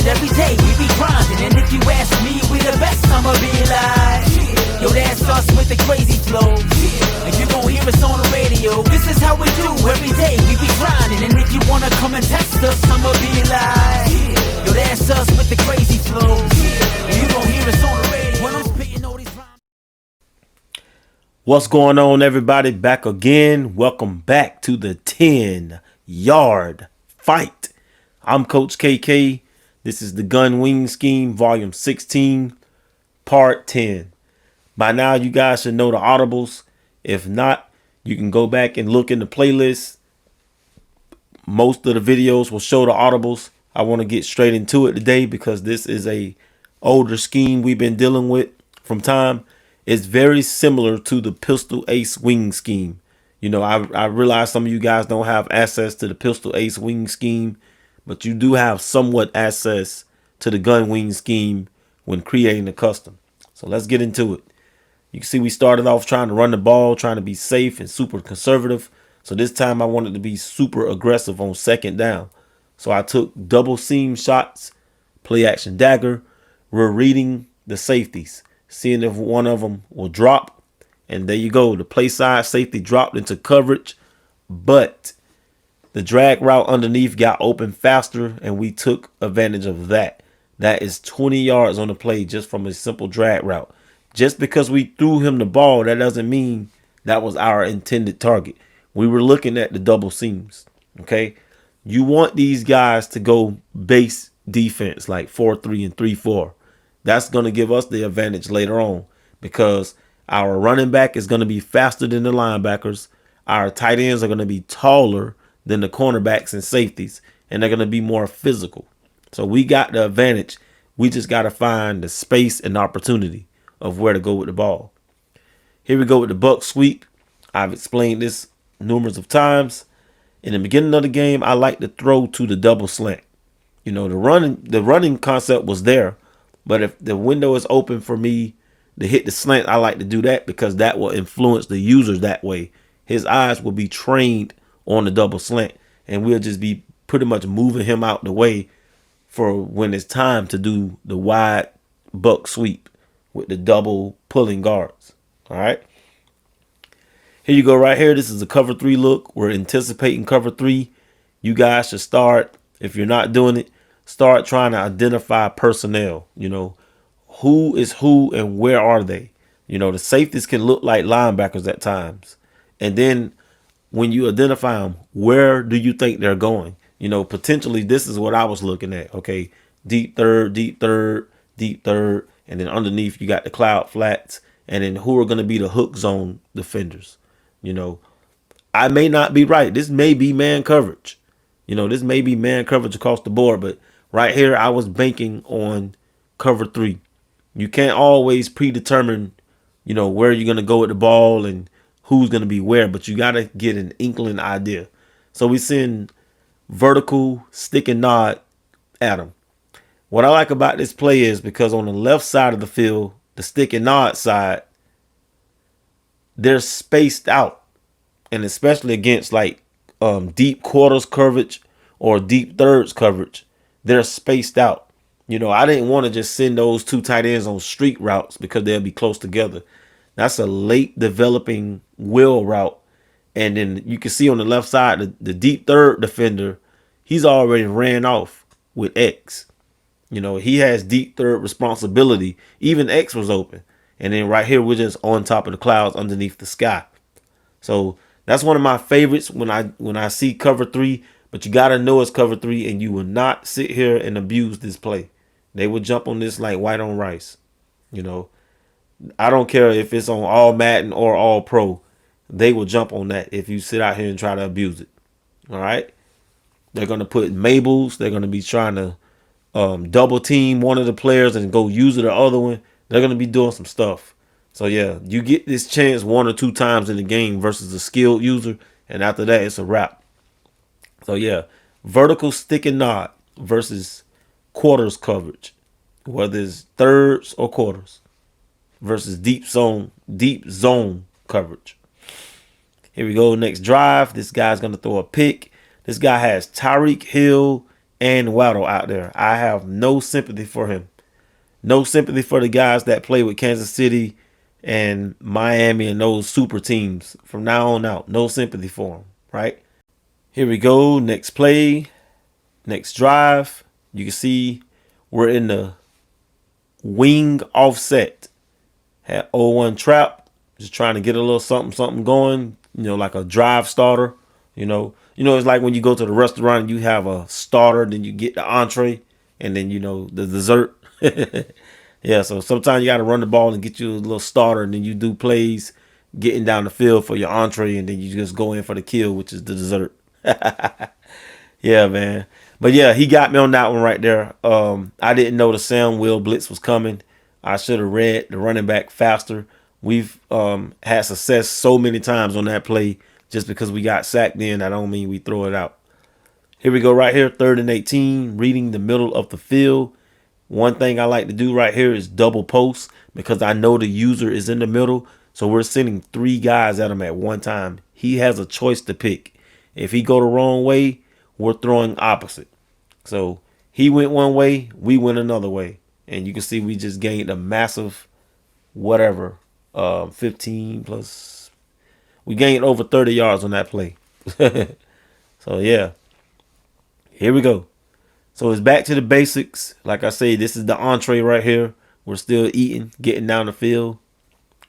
it every day, we be grinding. And if you ask me, we the best, I'ma be like, yo, that's us with the crazy flow. And you gon' hear us on the radio. This is how we do every day, we be grinding. And if you wanna come and test us, I'ma be like, yo, that's us with the crazy flow. And you gon' hear us on the radio when I'm spitting all these rhymes. What's going on, everybody? Back again. Welcome back to the 10-yard fight. I'm Coach KK. This is the Gun Wing Scheme, Volume 16, Part 10. By now, you guys should know the audibles. If not, you can go back and look in the playlist. Most of the videos will show the audibles. I want to get straight into it today because this is a older scheme we've been dealing with from time. It's very similar to the Pistol Ace Wing Scheme. You know, I realize some of you guys don't have access to the Pistol Ace Wing Scheme, but you do have somewhat access to the Gun Wing Scheme when creating a custom. So let's get into it. You can see we started off trying to run the ball, trying to be safe and super conservative. So this time I wanted to be super aggressive on second down. So I took double seam shots, play action dagger. We're reading the safeties, seeing if one of them will drop. And there you go. The play side safety dropped into coverage, but the drag route underneath got open faster, and we took advantage of that. That is 20 yards on the play just from a simple drag route. Just because we threw him the ball, that doesn't mean that was our intended target. We were looking at the double seams, okay? You want these guys to go base defense like 4-3 and 3-4. That's going to give us the advantage later on because our running back is going to be faster than the linebackers. Our tight ends are going to be taller than the cornerbacks and safeties, and they're going to be more physical. So we got the advantage. We just got to find the space and opportunity of where to go with the ball. Here we go with the buck sweep. I've explained this numerous of times. In the beginning of the game, I like to throw to the double slant. You know, the running concept was there, but if the window is open for me to hit the slant, I like to do that because that will influence the users that way. His eyes will be trained on the double slant, and we'll just be pretty much moving him out the way for when it's time to do the wide buck sweep with the double pulling guards. All right. Here you go right here. This is a cover 3 look. We're anticipating cover 3. You guys should start, if you're not doing it, start trying to identify personnel. You know, who is who and where are they? You know, the safeties can look like linebackers at times. And then when you identify them, where do you think they're going? You know, potentially this is what I was looking at. Okay, deep third, deep third, deep third. And then underneath you got the cloud flats. And then who are going to be the hook zone defenders? You know, I may not be right. This may be man coverage. You know, this may be man coverage across the board. But right here, I was banking on cover 3. You can't always predetermine, you know, where you're going to go with the ball and who's going to be where. But you got to get an inkling idea. So we send vertical stick and nod at them. What I like about this play is because on the left side of the field, the stick and nod side, they're spaced out. And especially against like deep quarters coverage or deep thirds coverage, they're spaced out. You know, I didn't want to just send those two tight ends on street routes because they'll be close together. That's a late developing wheel route. And then you can see on the left side, the deep third defender, he's already ran off with X. You know, he has deep third responsibility. Even X was open. And then right here, we're just on top of the clouds underneath the sky. So that's one of my favorites when I see cover 3. But you got to know it's cover 3, and you will not sit here and abuse this play. They will jump on this like white on rice. You know, I don't care if it's on all Madden or all pro. They will jump on that if you sit out here and try to abuse it. All right. They're going to put Mabels. They're going to be trying to double team one of the players and go use the other one. They're going to be doing some stuff. So, yeah, you get this chance 1 or 2 times in the game versus a skilled user. And after that, it's a wrap. So, yeah, vertical stick and nod versus quarters coverage, whether it's thirds or quarters, versus deep zone coverage. Here we go. Next drive. This guy's going to throw a pick. This guy has Tyreek Hill and Waddle out there. I have no sympathy for him. No sympathy for the guys that play with Kansas City and Miami and those super teams from now on out. No sympathy for them, right? Here we go. Next play. Next drive. You can see we're in the wing offset. Had 0-1 trap. Just trying to get a little something going. Like a drive starter. It's like when you go to the restaurant and you have a starter, then you get the entree, and then the dessert. Yeah, so sometimes you got to run the ball and get you a little starter, and then you do plays getting down the field for your entree, and then you just go in for the kill, which is the dessert. Yeah, man. But yeah, he got me on that one right there. I didn't know the Sam Will blitz was coming. I should have read the running back faster. We've had success so many times on that play. Just because we got sacked in, I don't mean we throw it out. Here we go right here, 3rd and 18, reading the middle of the field. One thing I like to do right here is double post because I know the user is in the middle. So we're sending 3 guys at him at one time. He has a choice to pick. If he go the wrong way, we're throwing opposite. So he went one way, we went another way. And you can see we just gained a massive 15 plus. We gained over 30 yards on that play. So, yeah. Here we go. So, it's back to the basics. Like I say, this is the entree right here. We're still eating, getting down the field.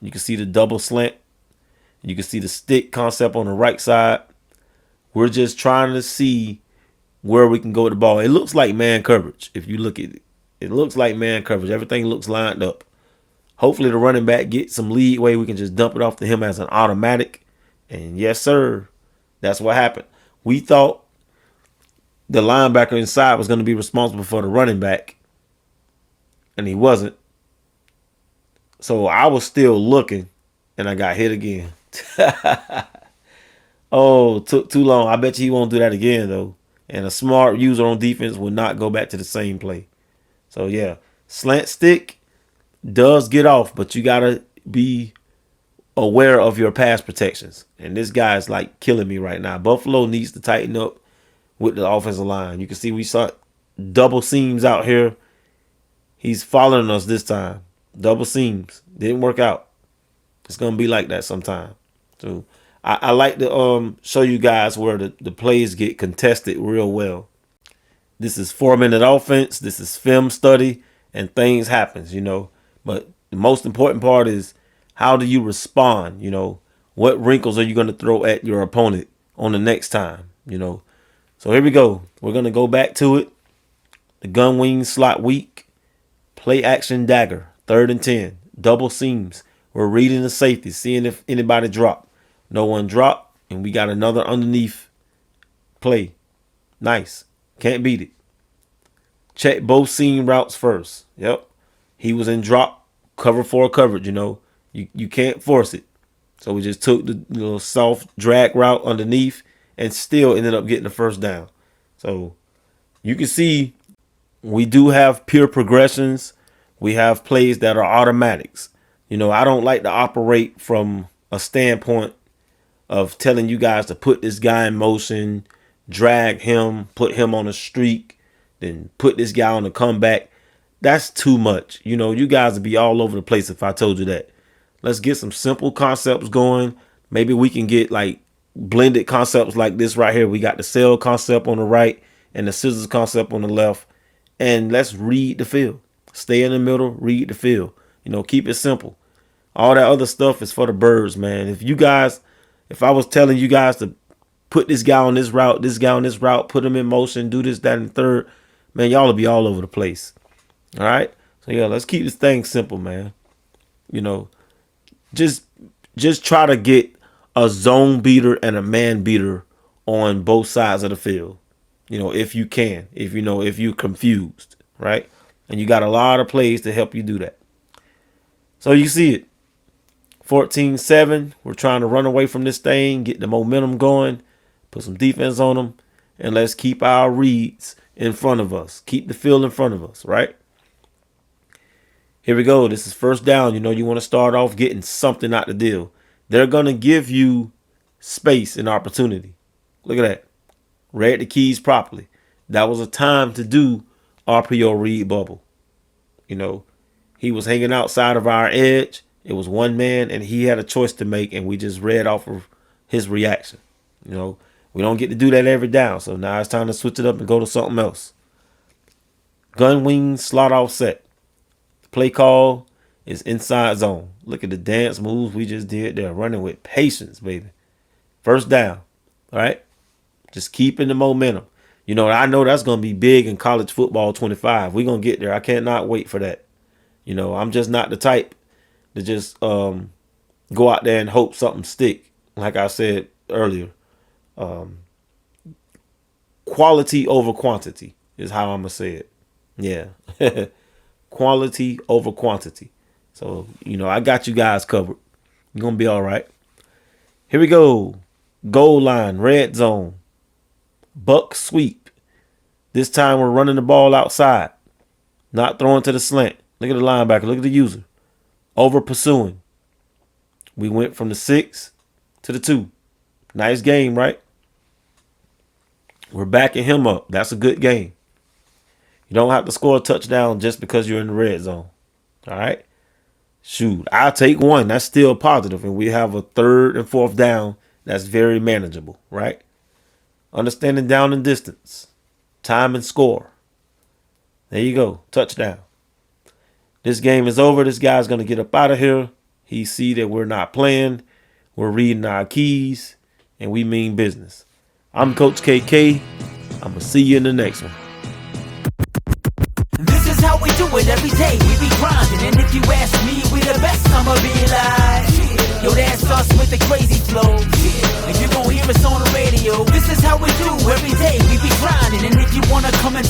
You can see the double slant. You can see the stick concept on the right side. We're just trying to see where we can go with the ball. It looks like man coverage. If you look at it, it looks like man coverage. Everything looks lined up. Hopefully, the running back gets some lead way. We can just dump it off to him as an automatic. And yes, sir, that's what happened. We thought the linebacker inside was going to be responsible for the running back, and he wasn't. So I was still looking, and I got hit again. Oh, took too long. I bet you he won't do that again, though. And a smart user on defense will not go back to the same play. So, yeah, slant stick does get off, but you got to be aware of your pass protections. And this guy is like killing me right now. Buffalo needs to tighten up with the offensive line. You can see we saw double seams out here. He's following us this time. Double seams. Didn't work out. It's going to be like that sometime. So I like to show you guys where the plays get contested real well. This is 4-minute offense. This is film study, and things happens, But the most important part is, how do you respond? What wrinkles are you going to throw at your opponent on the next time? So here we go. We're going to go back to it. The gun wing slot weak. Play action dagger. 3rd and 10. Double seams. We're reading the safety, seeing if anybody dropped. No one dropped, and we got another underneath play. Nice. Can't beat it. Check both seam routes first. Yep. He was in drop, cover 4 coverage, You can't force it. So we just took the little soft drag route underneath and still ended up getting the first down. So you can see we do have pure progressions. We have plays that are automatics. I don't like to operate from a standpoint of telling you guys to put this guy in motion, drag him, put him on a streak, then put this guy on a comeback. That's too much. You guys would be all over the place if I told you that. Let's get some simple concepts going. Maybe we can get like blended concepts like this right here. We got the cell concept on the right and the scissors concept on the left. And let's read the field. Stay in the middle, read the field. Keep it simple. All that other stuff is for the birds, man. If I was telling you guys to put this guy on this route, put him in motion, do this, that, and the third, man, y'all will be all over the place. All right. So yeah, let's keep this thing simple, man. Just try to get a zone beater and a man beater on both sides of the field. If you can, if you're confused, right? And you got a lot of plays to help you do that. So you see it. 14-7. We're trying to run away from this thing, get the momentum going, put some defense on them, and let's keep our reads in front of us. Keep the field in front of us, right? Here we go. This is first down. You want to start off getting something out the deal. They're going to give you space and opportunity. Look at that. Read the keys properly. that was a time to do RPO read bubble. You know, he was hanging outside of our edge. It was one man, and he had a choice to make, and we just read off of his reaction. You know, we don't get to do that every down, so now it's time to switch it up and go to something else. Gun wing slot offset. Play call is inside zone. Look at the dance moves we just did there. Running with patience, baby. First down. All right? Just keeping the momentum. You know, I know that's going to be big in college football 25. We're going to get there. I cannot wait for that. You know, I'm just not the type to just go out there and hope something stick. Like I said earlier, quality over quantity is how I'm going to say it. Yeah. Quality over quantity. So, you know, I got you guys covered. You're going to be all right. Here we go. Goal line, red zone. Buck sweep. This time we're running the ball outside. Not throwing to the slant. Look at the linebacker. Look at the user. Over pursuing. We went from the 6 to the 2. Nice game, right? We're backing him up. That's a good game. You don't have to score a touchdown just because you're in the red zone. All right? Shoot, I'll take one. That's still positive. And we have a 3rd and 4th down that's very manageable, right? Understanding down and distance. Time and score. There you go. Touchdown. This game is over. This guy's going to get up out of here. He see that we're not playing. We're reading our keys. And we mean business. I'm Coach KK. I'm going to see you in the next one. This is how we do it every day. We be grinding, and if you ask me, we the best. I'ma be like, yo, that's us with the crazy flow. And you gon' hear us on the radio. This is how we do every day. We be grinding, and if you wanna come and